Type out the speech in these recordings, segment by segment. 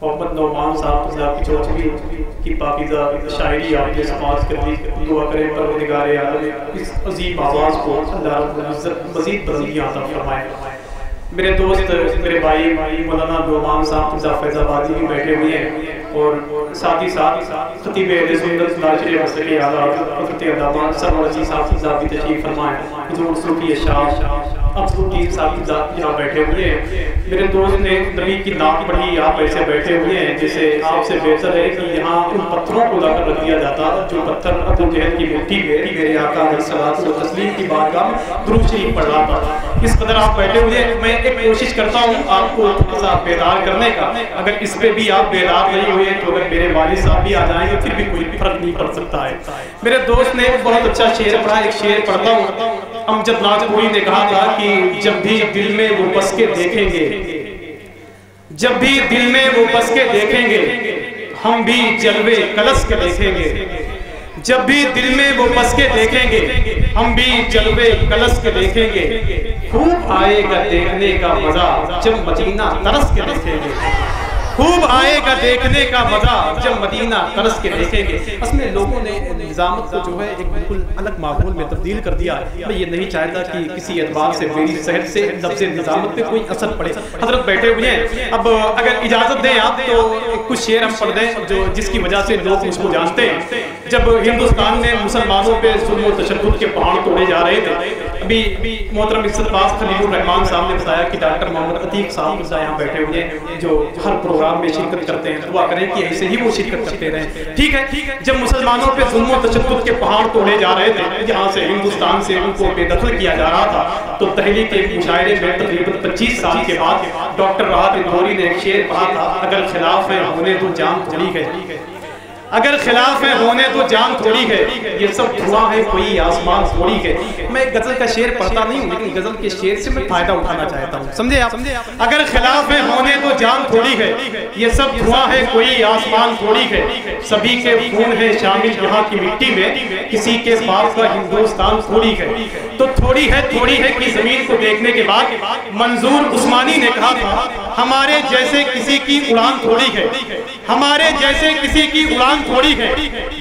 محمد نعمان صاحب کی چوچوی کی پاکیزہ شاعری آپ نے سماعت کر لی. دعا کریں پروردگار عالم اس عظیم آواز کو اللہ رب العزت مزید بلندیاں عطا فرمائے. میرے دوست میرے بھائی مولانا نعمان صاحب فیض آبادی بھی بیٹھے ہوئے ہیں اور ساتھ ہی ساتھ خطیب اہل سنت ناظر مسلک اعلیٰ حضرت علامہ سرور رضی صاحب بھی تشریف فرمائے. حضور صوفی اشعار افضل صاحب یہاں بیٹھے ہوئے ہیں. میرے دوست نے نبی کی نام پڑھی, آپ ایسے بیٹھے ہوئے ہیں جیسے آپ سے بہتر ہے کہ یہاں ان پتھروں کو لا کر رکھ دیا جاتا جو پتھر ابو جہل کی مٹی میں میرے آقا علیہ الصلوۃ والتسلیم کی بارگاہ میں درود شریف پڑھ رہا تھا. اس قدر آپ بیٹھے ہوئے ہیں. میں ایک کوشش کرتا ہوں آپ کو تھوڑا سا بیدار کرنے کا. اگر اس پہ بھی آپ بیدار نہیں ہوئے تو اگر میرے والد صاحب بھی آ جائیں گے پھر بھی کوئی فرق نہیں پڑ سکتا ہے. میرے دوست نے بہت اچھا شعر پڑھا, ایک شعر پڑھتا ہوں. امجد ناگپوری نے کہا تھا کہ جب بھی دل میں وہ بس کے دیکھیں گے, جب بھی دل میں وہ بس کے دیکھیں گے, ہم بھی جلوے کلس کے دیکھیں گے. جب بھی دل میں وہ بس کے دیکھیں گے, ہم بھی جلوے کلس کے دیکھیں گے. خوب آئے گا دیکھنے کا مزہ جب مدینہ ترس کے دیکھیں گے. خوب آئے گا دیکھنے کا مزہ جب مدینہ ترس کے دیکھیں گے. اس میں لوگوں نے نظامت کو جو ہے ایک بالکل الگ ماحول میں تبدیل کر دیا. میں یہ نہیں چاہتا کہ کسی اعتبار سے میری صحت سے لفظ نظامت پہ کوئی اثر پڑے. حضرت بیٹھے ہوئے ہیں, اب اگر اجازت دیں آپ تو کچھ شعر ہم پڑھ دیں جو جس کی وجہ سے لوگ اس کو جانتے ہیں. جب ہندوستان میں مسلمانوں پہ ظلم و تشدد کے پہاڑ توڑے جا رہے تھے, ابھی محترم عزت باز خلیل الرحمان صاحب نے بتایا کہ ڈاکٹر محمد عتیق صاحب یہاں بیٹھے ہوئے ہیں جو ہر پروگرام میں شرکت کرتے ہیں. دعا کریں کہ ایسے ہی وہ شرکت کرتے رہیں. ٹھیک ہے, جب مسلمانوں پہ ظلم و تشدد کے پہاڑ توڑے جا رہے تھے, یہاں سے ہندوستان سے ان کو بے دخل کیا جا رہا تھا, تو تحریک کے مشاعرے میں تقریباً 25 سال کے بعد ڈاکٹر راحت اندوری نے ایک شعر پڑھا تھا, اگر خلاف ہے ہونے تو جان تھوڑی ہے, اگر خلاف ہے ہونے تو جان تھوڑی ہے, یہ سب دھواں ہے کوئی آسمان تھوڑی ہے. میں غزل کا شعر پڑھتا نہیں ہوں لیکن غزل کے شعر سے میں فائدہ اٹھانا چاہتا ہوں, سمجھے آپ. اگر خلاف ہے ہونے تو جان تھوڑی ہے, یہ سب دھواں ہے کوئی آسمان تھوڑی ہے. سبھی کے خون ہے شامل یہاں کی مٹی میں, کسی کے پاس کا ہندوستان تھوڑی ہے. تو تھوڑی ہے کہ زمین کو دیکھنے کے بعد منظور عثمانی نے کہا تھا, ہمارے جیسے کسی کی اڑان تھوڑی ہے, ہمارے جیسے کسی کی اڑان تھوڑی ہے,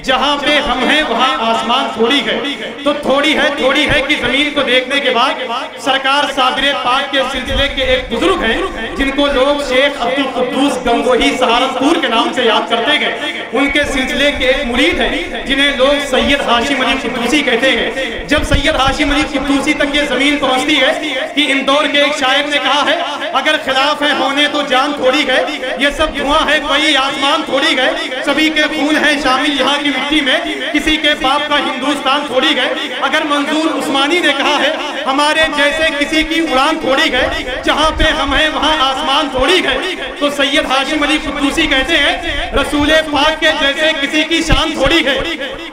جہاں پہ ہم ہیں وہاں آسمان تھوڑی ہے. تو تھوڑی ہے کہ زمین کو دیکھنے کے بعد سرکار صادر پاک کے سلسلے کے ایک بزرگ ہیں جن کو لوگ شیخ عبدالقدوس گنگوہی سہارنپور کے نام سے یاد کرتے گئے, ان کے سلسلے کے ایک مرید ہیں جنہیں لوگ سید ہاشم علی قدوسی کہتے ہیں. جب سید ہاشم علی قدوسی تک یہ زمین پہنچتی ہے کہ اندور کے ایک شاعر نے کہا ہے, اگر خلاف ہے ہونے تو جان تھوڑی ہے, یہ سب دھواں ہے کوئی آسمان تھوڑی ہے. سبھی کے خون ہے شامل یہاں کی مٹی میں, کسی کے باپ کا ہندوستان تھوڑی ہے. اگر منظور عثمانی نے کہا ہے, ہمارے جیسے کسی کی اڑان تھوڑی ہے, جہاں پہ ہم ہیں وہاں آسمان تھوڑی ہے. تو سید ہاشم علی قدوسی کہتے ہیں, رسول پاک کے جیسے کسی کی شان تھوڑی ہے.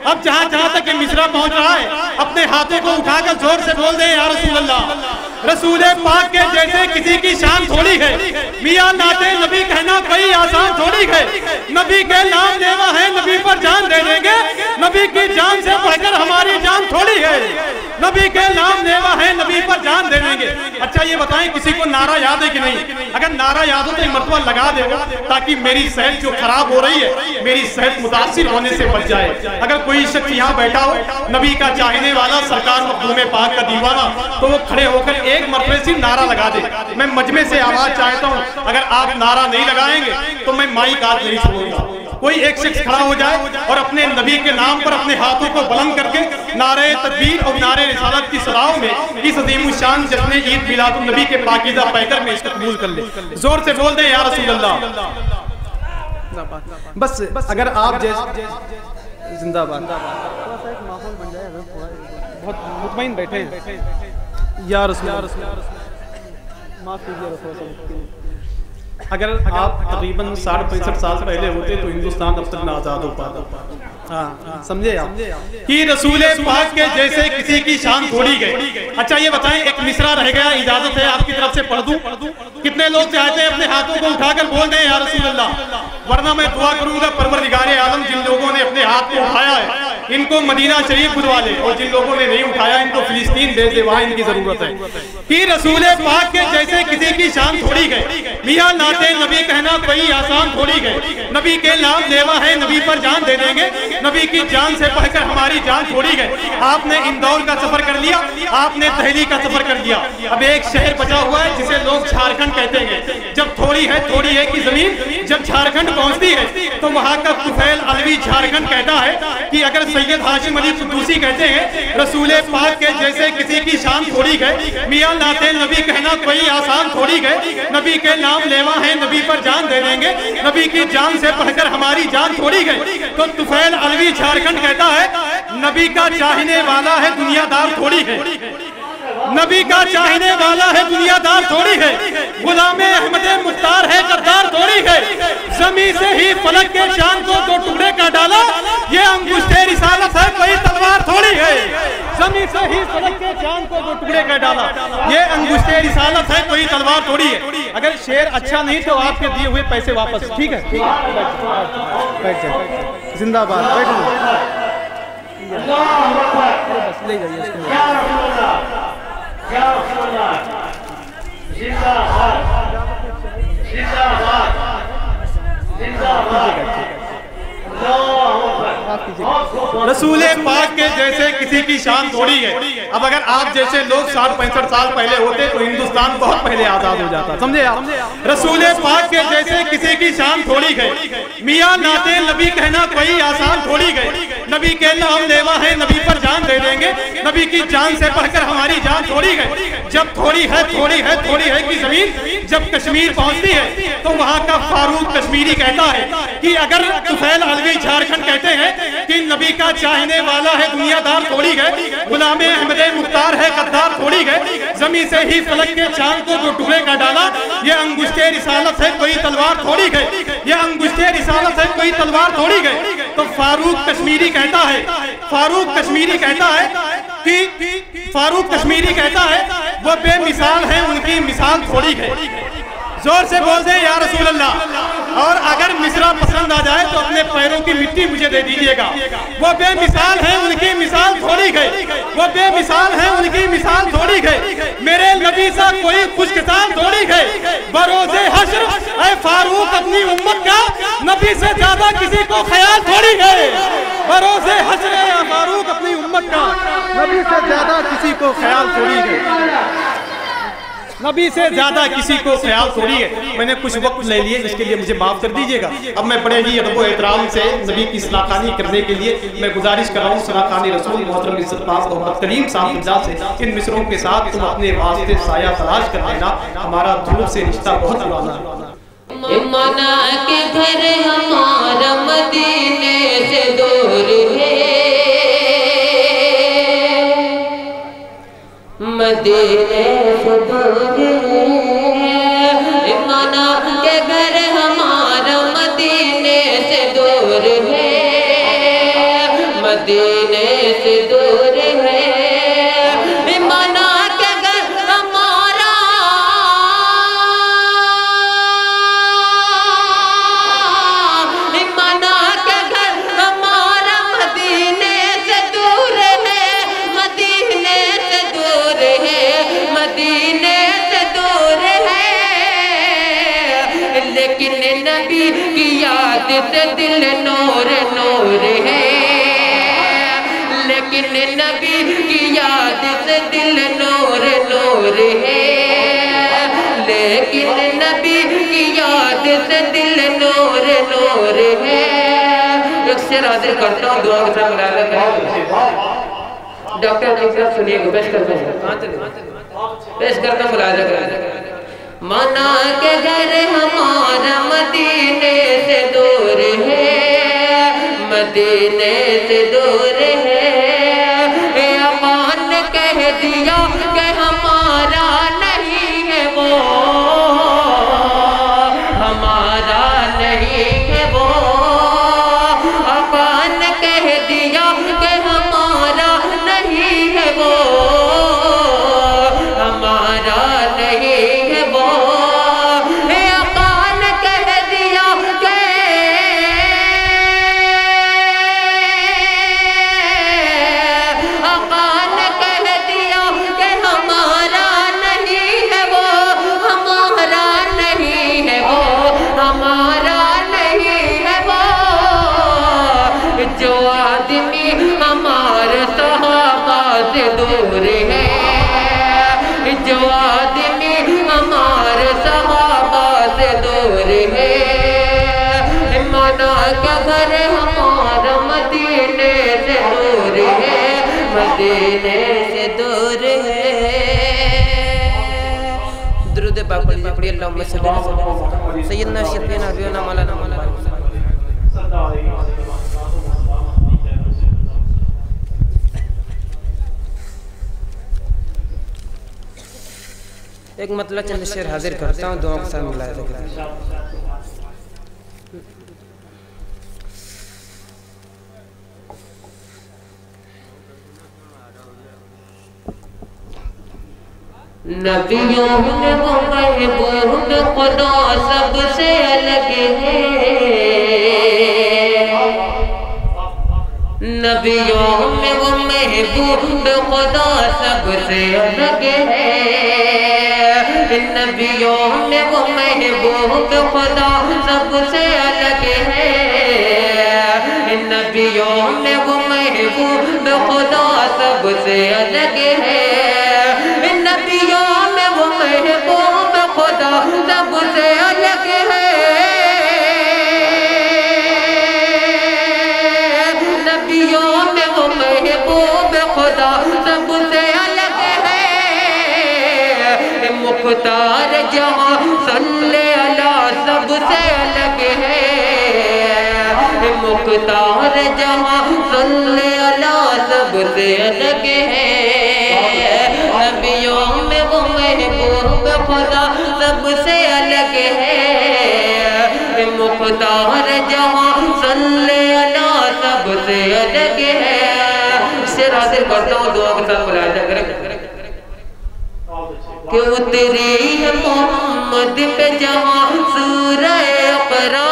اب جہاں تک یہ مصرع پہنچ رہا ہے, اپنے ہاتھوں کو اٹھا کر زور سے بول دیں, یا رسول اللہ, رسول پاک کے جیسے کسی کی شان تھوڑی ہے. میاں ناتے نبی کہنا کوئی آسان تھوڑی ہے. نبی کے نام لیوا ہے, نبی پر جان دے دیں گے, نبی کی جان سے بڑھ کر ہماری جان تھوڑی ہے. نبی کے نام لیوا ہے, نبی پر جان دے دیں گے. اچھا یہ بتائیں کسی کو نعرہ یاد ہے کہ نہیں؟ اگر نعرہ یاد ہو تو ایک مرتبہ لگا دے گا تاکہ میری صحت جو خراب ہو رہی ہے, میری صحت متاثر ہونے سے بچ جائے. اگر کوئی شخص یہاں بیٹھا ہو نبی کا چاہنے والا, سرکار مخدوم پاک کا دیوانہ, تو وہ کھڑے ہو کر ایک مرتبہ سے نعرہ لگا دے. میں مجمع سے آواز چاہتا ہوں, اگر آپ نعرہ نہیں لگائیں گے تو میں مائک آج نہیں چھوڑوں گا. کوئی ایک شخص کھڑا ہو جائے اور اپنے نبی کے نام پر اپنے ہاتھوں کو بلند کر کے نعرہ تکبیر اور نعرہ رسالت کی صداؤں میں اس عظیم الشان جشن عید میلاد النبی کے پاکیزہ پیکر میں اس کو قبول کر لے. زور سے بول دیں, یا رسول اللہ. بس اگر آپ جیسے زندہ باد, تھوڑا سا ایک ماحول بن جائے, بہت مطمئن بیٹھے ہیں. یا رسول اللہ, معاف کیجیے رسول اللہ. اگر آپ تقریباً 65 سال پہلے ہوتے تو ہندوستان اب تک نہ آزاد ہو پاتا. ہاں سمجھے آپ کہ رسول پاک کے جیسے کسی کی شان تھوڑی گئی. اچھا یہ بتائیں, ایک مصرع رہ گیا, اجازت ہے آپ کی طرف سے پڑھ دوں؟ کتنے لوگ چاہتے ہیں اپنے ہاتھوں کو اٹھا کر بول دیں, یا رسول اللہ, ورنہ میں دعا کروں گا پروردگار عالم جن لوگوں نے اپنے ہاتھ کو اٹھایا ہے ان کو مدینہ شریف بلوا لے, اور جن لوگوں نے نہیں اٹھایا ان کو فلسطین بھیج دے, وہاں ان کی ضرورت ہے. کہ رسول پاک کے جیسے کسی کی شان تھوڑی گئی. میاں ناتے نبی کہنا کوئی آسان تھوڑی ہے، نبی کے نام لیوا ہے، نبی پر جان دے دیں گے، نبی کی جان سے بڑھ کر ہماری جان تھوڑی ہے۔ آپ نے اندور کا سفر کر لیا، آپ نے دہلی کا سفر کر لیا، اب ایک شہر بچا ہوا ہے جسے لوگ جھارکھنڈ کہتے ہیں۔ جب تھوڑی ہے کی زمین جب جھارکھنڈ پہنچتی ہے تو وہاں کا طفیل علوی جھارکھنڈ کہتا ہے کہ اگر سید ہاشم علی قدوسی کہتے ہیں رسول پاک کے جیسے کسی کی شان تھوڑی ہے، میاں ناتے نبی کہنا کوئی آسان تھوڑی ہے، نبی کے نام لیوا ہے، نبی پر جان دے دیں گے، نبی کی جان سے بڑھ کر ہماری جان تھوڑی ہے۔ تو طفیل علوی جھارکھنڈ کہتا ہے نبی کا چاہنے والا ہے، دنیا دار تھوڑی ہے، نبی کا چاہنے والا ہے، دنیا دار تھوڑی ہے، غلام احمد مختار ہے، غدار تھوڑی ہے، زمین سے ہی فلک کے چاند کو دو ٹکڑے کا ڈالا، یہ انگشت رسالت ہے، کوئی تلوار تھوڑی ہے، زمین سے ہی فلک کے چاند کو دو ٹکڑے کا ڈالا، یہ انگشت رسالت ہے، کوئی تلوار تھوڑی ہے۔ اگر شعر اچھا نہیں تو آپ کے دیے ہوئے پیسے واپس، ٹھیک ہے؟ بیٹھ جائیں، زندہ باد، بیٹھ جائیں۔ رسول پاک کے جیسے کسی کی شان تھوڑی ہے۔ اب اگر آپ جیسے لوگ 60-65 سال پہلے ہوتے تو ہندوستان بہت پہلے آزاد ہو جاتا، سمجھے آپ؟ رسول پاک کے جیسے کسی کی شان تھوڑی ہے، میاں ناتے نبی کہنا کوئی آسان تھوڑی ہے، نبی کے نام لیوا ہے، نبی پر جان دے دیں گے، نبی کی جان سے بڑھ کر ہماری جان تھوڑی ہے۔ جب تھوڑی ہے کی زمین جب کشمیر پہنچتی ہے تو وہاں کا فاروق کشمیری کہتا ہے کہ اگر طفیل علوی جھارکھنڈ کہتے ہیں کہ نبی کا چاہنے والا ہے، دنیا دار تھوڑی ہے، غلام احمد مختار ہے، غدار تھوڑی ہے، زمین سے ہی فلک کے چاند کو دو ٹکڑے کا ڈالا، یہ انگشت رسالت ہے، کوئی تلوار تھوڑی ہے، یہ انگشت رسالت ہے، کوئی تلوار تھوڑی ہے۔ تو فاروق کشمیری کہتا ہے وہ بے مثال ہیں، ان کی مثال تھوڑی ہے۔ زور سے بول دیں یا رسول اللہ۔ اور اگر مصرع پسند آ جائے تو اپنے پیروں کی مٹی مجھے دے دیجئے گا۔ وہ بے مثال ہیں، ان کی مثال تھوڑی ہے، وہ بے مثال ہیں، ان کی مثال تھوڑی ہے، میرے نبی سا کوئی خوش کسان تھوڑی ہے، بروز حشر اے فاروق اپنی امت کا نبی سے زیادہ کسی کو خیال تھوڑی ہے، بروز حشر اے فاروق اپنی امت کا نبی سے زیادہ کسی کو خیال تھوڑی ہے، نبی سے زیادہ کسی کو خیال تھوڑی ہے۔ میں نے کچھ وقت لے لیے، اس کے لیے مجھے معاف کر دیجئے گا۔ اب میں بڑے ہی ادب و احترام سے نبی کی صلاح کرنے کے لیے میں گزارش کر رہا ہوں صلاح رسول محترم عزت پاک محمد کریم صاحب اللہ سے، ان مصروں کے ساتھ تم اپنے واسطے سایہ تلاش کر لینا، ہمارا دھوپ سے رشتہ بہت پرانا ہے۔ منا کے گھر ہمارا مدینے سے دور ہے، مدینے سے دور ہے، منا کے گھر ہمارا مدینے سے دور ہے، مدینے سے دور ہے، منا کے گھر ہمارا منا کے گھر ہمارا مدینے سے دور ہے، مدینے سے دور ہے، مدینے سے دور ہے، لیکن نبی کی یاد سے دل نور نور ہے، لیکن نبی کی یاد سے دل نور نور ہے، لیکن نبی کی یاد سے دل نور نور ہے۔ ایک شعر حاضر کرتا ہوں، دعا کے ساتھ ملازہ کریں۔ ڈاکٹر کی طرف سنیے گا، پیش کرتا ہوں ملازہ کریں۔ منا کے گھر ہمارا مدینے سے دور ہے، مدینے سے دور ہے، امان کہہ دیا کہ ہمارا نہیں ہے وہ، ہمارا نہیں ہے وہ، امان کہہ دیا کہ ہمارا نہیں ہے وہ، ہمارا نہیں ہے وہ، امان کہہ دیا کہ امان کہہ دیا کہ ہمارا نہیں ہے وہ، ہمارا نہیں ہے وہ، خدا کا گھر ہمارا مدینے سے دور ہے، مدینے سے دور ہے۔ درود پاک پڑھیے اللہم صلی اللہ علیہ وسلم سیدنا شفیعنا حبیبنا مولانا ایک مطلب چند شعر حاضر کرتا ہوں، دعاؤں کے ساتھ ملائے رکھیں۔ نبیوں نے وہ محبوب خدا سب سے الگ ہے، نبیوں میں وہ محبوب خدا سب سے الگ ہے، نبیوں میں وہ محبوب خدا سب سے الگ ہے، نبیوں میں وہ محبوب خدا سب سے الگ ہے، نبیوں میں وہ محبوب خدا سب سے الگ ہے، نبیوں میں وہ محبوب خدا سب سے الگ ہے، مختار جہاں صلی اللہ سب سے الگ ہے، مختار جہاں صلی اللہ سب سے الگ ہے، نبیوں میں وہ محبوب خدا سب سے الگ ہے، مختار جہاں صلی اللہ سب سے الگ ہے۔ شعر حاضر کرتا ہوں، دعا کے ساتھ ملاحظہ کریں کہ اتری ہے محمد پہ جہاں سورہ اقرار،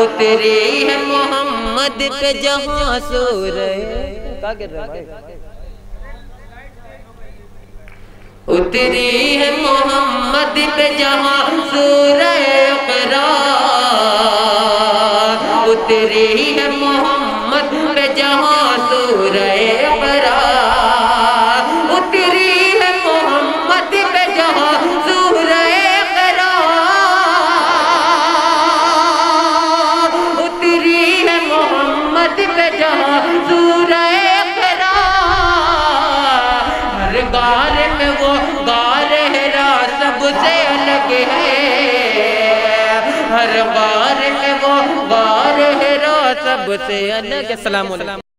اتری ہے محمد پہ جہاں سورہ اتری ہے محمد پہ جہاں سورہ اقرار، اتری ہے محمد پہ جہاں سورہ اقرار، اتری ہے محمد پہ جہاں سورہ اقرار، اتری ہے محمد پہ جہاں سورہ اقرار، ہر غار میں وہ غار ہرا سب سے الگ ہے، ہر غار میں وہ غار ہرا سب سے الگ ہے۔ السلام علیکم۔